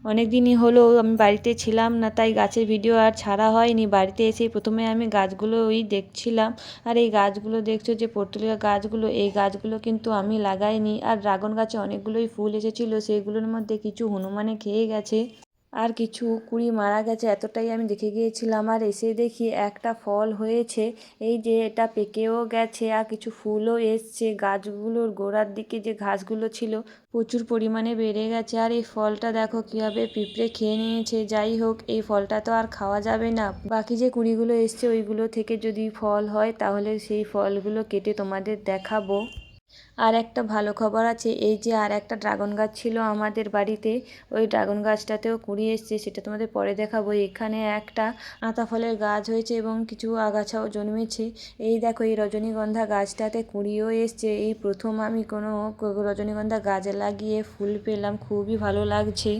অনেক দিনই হলো আমি বাড়িতে ছিলাম না, তাই গাছের ভিডিও আর ছাড়া হয়নি। বাড়িতে এসেই প্রথমে আমি গাছগুলোই দেখছিলাম। আর এই গাছগুলো দেখছো যে পর্তুলিকা গাছগুলো, এই গাছগুলো কিন্তু আমি লাগাইনি। আর ড্রাগন গাছে অনেকগুলোই ফুল এসেছিলো, সেইগুলোর মধ্যে কিছু হনুমানে খেয়ে গেছে আর কিছু কুঁড়ি মারা গেছে, এতটাই আমি দেখে গিয়েছিলাম। আর এসে দেখি একটা ফল হয়েছে, এই যে এটা পেকেও গেছে আর কিছু ফুলও এসছে। গাছগুলোর গোড়ার দিকে যে ঘাসগুলো ছিল প্রচুর পরিমাণে বেড়ে গেছে। আর এই ফলটা দেখো কীভাবে পিঁপড়ে খেয়ে নিয়েছে। যাই হোক, এই ফলটা তো আর খাওয়া যাবে না। বাকি যে কুঁড়িগুলো এসছে ওইগুলো থেকে যদি ফল হয় তাহলে সেই ফলগুলো কেটে তোমাদের দেখাবো। আর একটা ভালো খবর আছে, এই যে আর একটা ড্রাগন গাছ ছিল আমাদের বাড়িতে, ওই ড্রাগন গাছটাতেও কুঁড়ি এসছে, সেটা তোমাদের পরে দেখাবো। এখানে একটা আতা ফলের গাছ হয়েছে এবং কিছু আগাছাও জন্মেছে। এই দেখো, এই রজনীগন্ধা গাছটাতে কুঁড়িও এসছে। এই প্রথম আমি কোনো রজনীগন্ধা গাছ লাগিয়ে ফুল পেলাম, খুবই ভালো লাগছে।